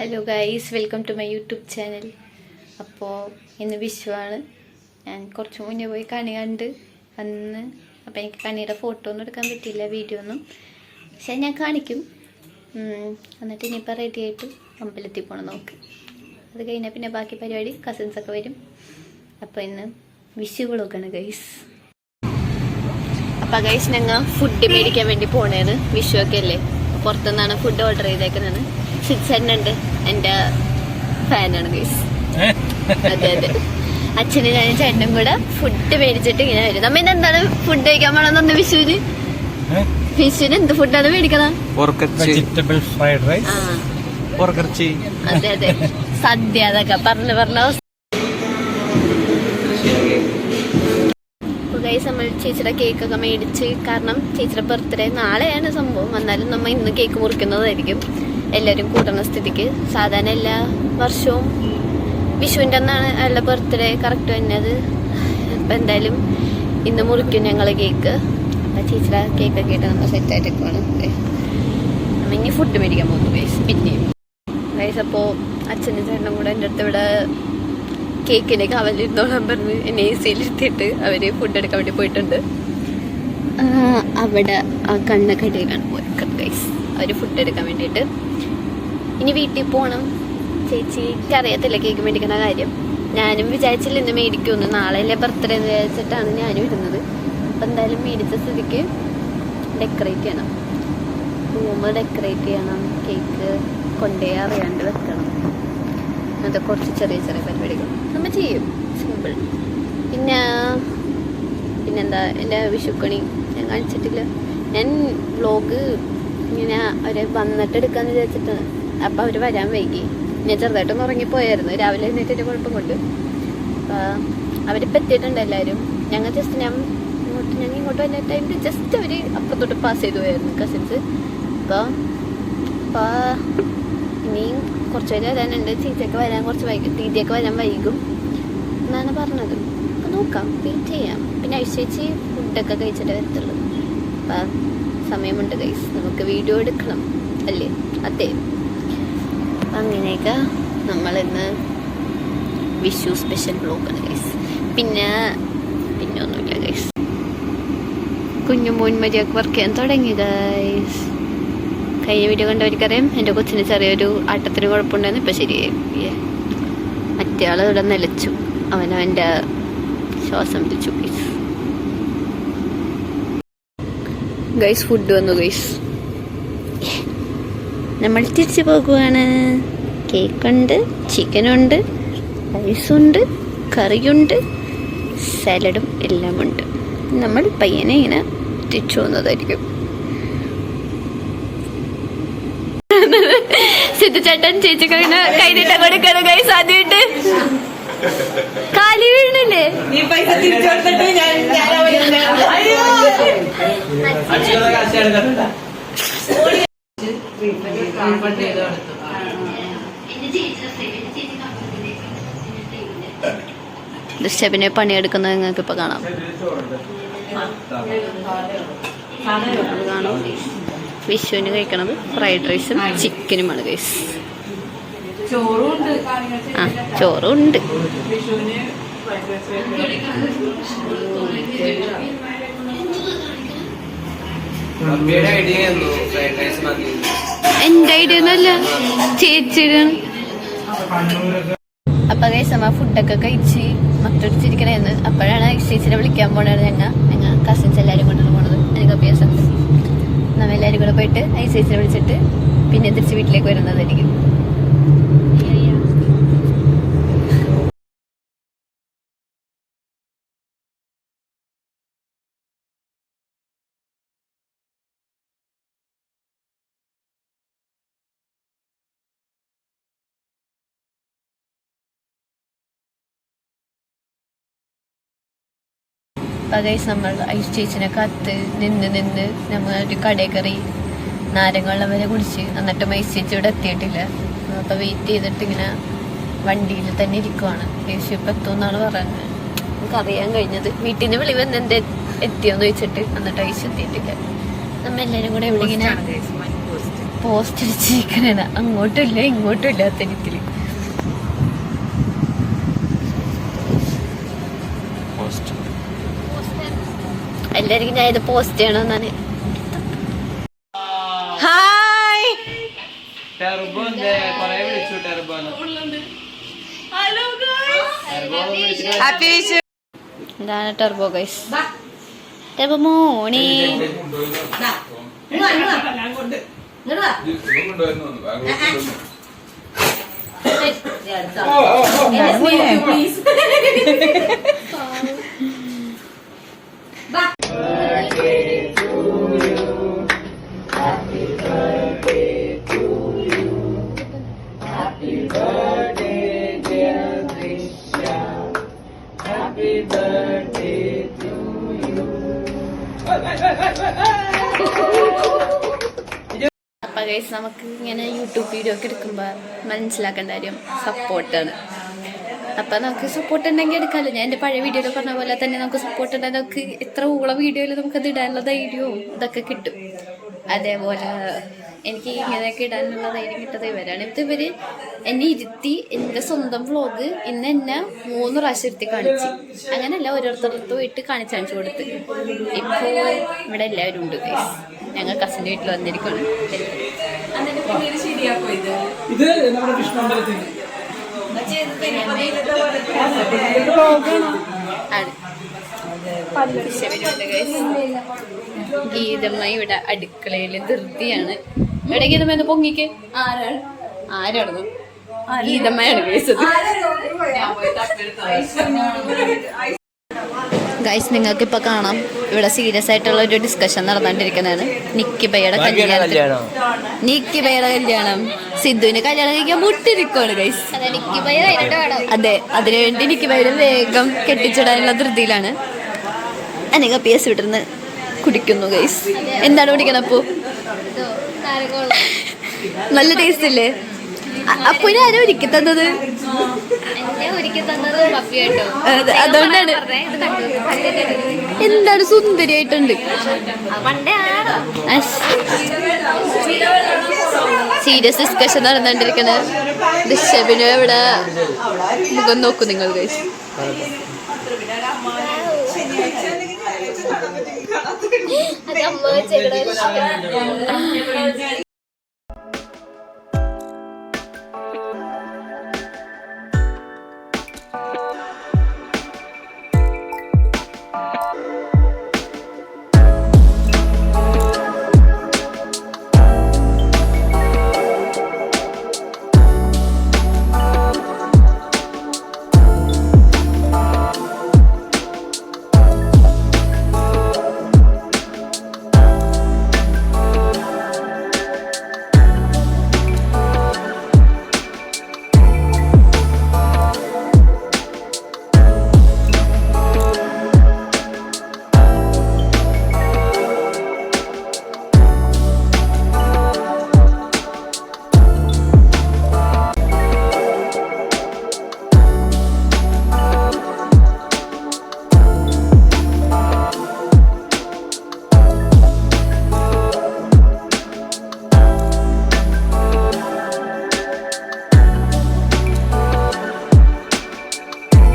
Hello guys, welcome to my YouTube channel. അപ്പോൾ ഇന്ന് വിഷുവാണ്. ഞാൻ കുറച്ച് മുന്നേ പോയി കണി കണ്ട് വന്ന്. അപ്പോൾ എനിക്ക് കണിയുടെ ഫോട്ടോ ഒന്നും എടുക്കാൻ പറ്റിയില്ല, വീഡിയോ ഒന്നും. പക്ഷേ ഞാൻ കാണിക്കും. എന്നിട്ട് ഇനിയിപ്പോൾ റെഡി ആയിട്ട് അമ്പലത്തിൽ പോകണം നോക്ക്. അത് കഴിഞ്ഞാൽ പിന്നെ ബാക്കി പരിപാടി കസിൻസൊക്കെ വരും. അപ്പോൾ ഇന്ന് വിഷു വ്ളോഗാണ് ഗൈസ്. അപ്പോൾ ഗൈസ് ഞങ്ങൾ ഫുഡ് മേടിക്കാൻ വേണ്ടി പോണേന്ന്. വിഷു ഒക്കെ അല്ലേ, പുറത്തുനിന്നാണ് ഫുഡ് ഓർഡർ ചെയ്തേക്കുന്നത്. ഷിറ്റ്സെന്നുണ്ട്, എൻ്റെ ഫാനാണ് ഗൈസ്. അതെ അതെ, അച്ഛനും ഞാനും ചേട്ടനും കൂടെ ഫുഡ് മേടിച്ചിട്ട് ഇങ്ങനെ വരും. നമ്മ ഇന്ന് എന്താണ് ഫുഡ് കഴിക്കാൻ പോണെന്ന്? വിഷുവിന് എന്ത് ഫുഡാണ് മേടിക്കണം? അതെ അതെ, സദ്യ. അതൊക്കെ പറഞ്ഞ ഗൈസ്, നമ്മൾ ചേച്ചിയുടെ കേക്കൊക്കെ മേടിച്ച്. കാരണം ചേച്ചിയുടെ ബർത്ത്ഡേ നാളെയാണ് സംഭവം. എന്നാലും നമ്മൾ ഇന്ന് കേക്ക് മുറിക്കുന്നതായിരിക്കും എല്ലാവരും കൂട്ടുന്ന സ്ഥിതിക്ക്. സാധാരണ എല്ലാ വർഷവും വിഷുവിൻ്റെ അന്നാണ് അയാളുടെ ബർത്ത്ഡേ കറക്റ്റ് തന്നെയത്. അപ്പം എന്തായാലും ഇന്ന് മുറിക്കും ഞങ്ങൾ കേക്ക്. അപ്പം ചേച്ചിയുടെ കേക്കൊക്കെ ആയിട്ട് നമ്മൾ സെറ്റായിട്ടൊക്കെ വേണം. നമ്മൾ ഇനി ഫുഡ് മേടിക്കാൻ പോകുന്നു ഗൈസ്. പിന്നെയും ഗൈസ്, അപ്പോൾ അച്ഛനും ചേട്ടനും കൂടെ എൻ്റെ അടുത്ത് ഇവിടെ കേക്കിനെ കവലിരുന്നോളാൻ പറഞ്ഞ് എന്നെ AC-ലിരുത്തിയിട്ട് അവർ ഫുഡ് എടുക്കാൻ വേണ്ടി പോയിട്ടുണ്ട്. അവിടെ ആ കണ്ണക്കടയിലാണ് പോയത് ഗൈസ്, അവർ ഫുഡ് എടുക്കാൻ വേണ്ടിയിട്ട്. ഇനി വീട്ടിൽ പോകണം. ചേച്ചിക്ക് അറിയത്തില്ല കേക്ക് മേടിക്കുന്ന കാര്യം. ഞാനും വിചാരിച്ചില്ല ഇന്ന് മേടിക്കുമെന്ന്. നാളെയല്ലേ ബർത്ത്ഡേ എന്ന് വിചാരിച്ചിട്ടാണ് ഞാനും ഇരുന്നത്. അപ്പം എന്തായാലും മേടിച്ച സ്ഥിതിക്ക് ഡെക്കറേറ്റ് ചെയ്യണം, റൂം ഡെക്കറേറ്റ് ചെയ്യണം, കേക്ക് കൊണ്ടേ അറിയാണ്ട് വെക്കണം. അത് കുറച്ച് ചെറിയ ചെറിയ പരിപാടികൾ നമ്മൾ ചെയ്യും, സിമ്പിൾ. പിന്നെന്താ, എൻ്റെ വിഷുക്കണി ഞാൻ കാണിച്ചിട്ടില്ല. ഞാൻ വ്ളോഗ് ഇങ്ങനെ അവരെ വന്നിട്ട് എടുക്കാമെന്ന് വിചാരിച്ചിട്ടാണ്. അപ്പം അവർ വരാൻ വൈകി. ഞാൻ ചെറുതായിട്ടൊന്ന് ഉറങ്ങിപ്പോയായിരുന്നു രാവിലെ എഴുന്നേറ്റിൻ്റെ കുഴപ്പം കൊണ്ട്. അവരിപ്പോൾ എത്തിയിട്ടുണ്ട് എല്ലാവരും. ഞങ്ങൾ ജസ്റ്റ് ഞങ്ങൾ ഇങ്ങോട്ട് വന്ന ടൈമിൽ ജസ്റ്റ് അവർ അപ്പുറത്തോട്ട് പാസ് ചെയ്തു പോയായിരുന്നു കസിൻസ്. അപ്പോൾ ഇനിയും കുറച്ച് പേര് വരാനുണ്ട്. ചേച്ചിയൊക്കെ വരാൻ കുറച്ച് വൈകും, തീറ്റയൊക്കെ വരാൻ വൈകും എന്നാണ് പറഞ്ഞത്. അപ്പോൾ നോക്കാം, വെയിറ്റ് ചെയ്യാം. പിന്നെ ഐശ്വര്യ ഫുഡൊക്കെ കഴിച്ചിട്ട് വരത്തുള്ളൂ. അപ്പം സമയമുണ്ട് ഗൈസ്, നമുക്ക് വീഡിയോ എടുക്കണം അല്ലേ? അതെ, അങ്ങനെയൊക്കെ നമ്മളിന്ന് വിഷു സ്പെഷ്യൽ വ്ളോഗാണ് ഗൈസ്. പിന്നെ ഒന്നുമില്ല ഗൈസ്. കുഞ്ഞുമോൻ മര്യാദക്ക് വർക്ക് ചെയ്യാൻ തുടങ്ങി ഗൈസ്. കഴിഞ്ഞ വീഡിയോ കണ്ടവർക്കറിയാം എൻ്റെ കൊച്ചിന് ചെറിയൊരു ആട്ടത്തിന് കുഴപ്പമുണ്ടായിരുന്നു. ഇപ്പം ശരിയായി. മറ്റേ ആൾ ഇവിടെ നിലച്ചു, അവൻ്റെ ശ്വാസം പിടിച്ചു ഗൈസ്. ഫുഡ് വന്നു ഗൈസ്, നമ്മൾ തിരിച്ചു പോകുവാണ്. കേക്കുണ്ട്, ചിക്കനുണ്ട്, റൈസുണ്ട്, കറിയുണ്ട്, സാലഡും എല്ലാം ഉണ്ട്. നമ്മൾ പയ്യനെ ഇങ്ങനെ തിരിച്ചു പോകുന്നതായിരിക്കും. സിദ്ധുചേട്ടൻ ചേച്ചിക്ക് അങ്ങനെ കൈനീട്ട കൊടുക്കണം ഗൈസ്. ആദ്യമായിട്ട് കാലി വീണില്ലേ? ദൃശ്യപിന്നെ പണിയെടുക്കുന്നത് നിങ്ങൾക്ക് ഇപ്പൊ കാണാം. വിഷുവിന് കഴിക്കണത് ഫ്രൈഡ് റൈസും ചിക്കനുമാണ് ഗൈസ്. ചോറും ഉണ്ട്. എന്റെ ഐഡിയ ഒന്നുമല്ല, ചേച്ചിയുടെ. അപ്പൊ ഗൈസ്, നമ്മ ഫുഡൊക്കെ കഴിച്ച് മറ്റൊടിച്ചിരിക്കണേന്ന്. അപ്പോഴാണ് ചേച്ചിനെ വിളിക്കാൻ പോണത്. ഞങ്ങൾ കസിൻസ് എല്ലാവരും കൊണ്ടാണ് പോണത്. എനിക്ക് അഭ്യാസമുണ്ട്. നമ്മ എല്ലാവരും കൂടെ പോയിട്ട് ചേച്ചിനെ വിളിച്ചിട്ട് പിന്നെ തിരിച്ച് വീട്ടിലേക്ക് വരുന്നതായിരിക്കും. അപ്പോൾ ഗൈസ്, നമ്മൾ ഐസ് ചേച്ചിനെ കാത്ത് നിന്ന് നമ്മൾ ഒരു കടയിൽ കയറി നാരങ്ങ വരെ കുടിച്ച്. എന്നിട്ട് ഐസ് ചേച്ചി ഇവിടെ എത്തിയിട്ടില്ല. അപ്പോൾ വെയിറ്റ് ചെയ്തിട്ട് ഇങ്ങനെ വണ്ടിയിൽ തന്നെ ഇരിക്കുവാണ്. ചേച്ചി ഇപ്പം എത്തുമെന്നാണ് പറയുന്നത്. നമുക്കറിയാൻ കഴിഞ്ഞത് വീട്ടിൽ നിന്ന് വിളി വന്ന് എന്ത് എത്തിയോന്ന് ചോദിച്ചിട്ട്. എന്നിട്ട് ഐസ് എത്തിയിട്ടില്ല. നമ്മ എല്ലാവരും കൂടെ ഇവിടെ ഇങ്ങനെ പോസ്റ്റ് അടിച്ചിരിക്കണ അങ്ങോട്ടും ഇല്ല ഇങ്ങോട്ടും ഇല്ലാത്ത രീതിയിൽ. എല്ലാവർക്കും ഞാൻ ഇത് പോസ്റ്റ് ചെയ്യണമെന്നാണ്. ഹായ് ഇതാണ് ടെർബോ ഗൈസ്. ടെർബോ മോണി അപ്പൊ ഗൈസ് നമുക്ക് ഇങ്ങനെ യൂട്യൂബ് വീഡിയോ ഒക്കെ എടുക്കുമ്പോൾ മനസ്സിലാക്കേണ്ട കാര്യം സപ്പോർട്ടാണ്. അപ്പൊ നമുക്ക് സപ്പോർട്ട് ഉണ്ടെങ്കിൽ എടുക്കാമല്ലോ. ഞാൻ എൻ്റെ പഴയ വീഡിയോയിൽ പറഞ്ഞ പോലെ തന്നെ നമുക്ക് സപ്പോർട്ട് ഉണ്ടെങ്കിൽ നമുക്ക് എത്ര ഊള വീഡിയോയിൽ നമുക്കത് ഇടാനുള്ള ധൈര്യവും ഇതൊക്കെ കിട്ടും. അതേപോലെ എനിക്ക് ഇങ്ങനെയൊക്കെ ഇടാനുള്ള ധൈര്യം കിട്ടത് ഇവരാണ്. ഇവര് എന്നെ ഇരുത്തി എൻ്റെ സ്വന്തം വ്ളോഗ് ഇന്ന് എന്നെ 3 പ്രാവശ്യം ഇരുത്തി കാണിച്ച്. അങ്ങനെയല്ല ഓരോരുത്തർക്ക് പോയിട്ട് കാണിച്ചു കൊടുത്ത്. ഇപ്പോൾ ഇവിടെ എല്ലാവരും ഉണ്ട്. ഞങ്ങൾ കസിൻ്റെ വീട്ടിൽ വന്നിരിക്കുകയാണ്. ഗീതമ്മ ഇവിടെ അടുക്കളയിൽ ധൃതിയാണ്. ഇവിടെ ഗീതമ്മ എന്ന് പൊങ്ങിക്ക്. ആരാണ്? ഗീതമ്മയാണ് കേസത്. ഗൈസ് നിങ്ങൾക്ക് ഇപ്പൊ കാണാം ഇവിടെ സീരിയസ് ആയിട്ടുള്ള ഒരു ഡിസ്കഷൻ നടന്നുകൊണ്ടിരിക്കുന്നതാണ്. നിക്കി ബൈയുടെ കല്യാണം സിദ്ധുവിന് കല്യാണം കഴിക്കാൻ മുട്ടിരിക്കുവാണ് ഗൈസ്. അതെ, അതിനുവേണ്ടി നിക്കി ബൈയുടെ വേഗം കെട്ടിച്ചിടാനുള്ള ധൃതിയിലാണ്. അനേക PS വിട്ടിരുന്ന് കുടിക്കുന്നു ഗൈസ്. എന്താണ് കുടിക്കണം അപ്പോ? നല്ല ടേസ്റ്റ് അല്ലേ? അപ്പൊ ആരോ ഒരുക്കി തന്നത്? അതുകൊണ്ടാണ്. എന്താണ് സുന്ദരിയായിട്ടുണ്ട്. സീരിയസ് ഡിസ്കഷൻ നടന്നുകൊണ്ടിരിക്കുന്നത്. ദിശബിന് ഇവിടെ മുഖം നോക്കൂ നിങ്ങൾ ഗൈസ്.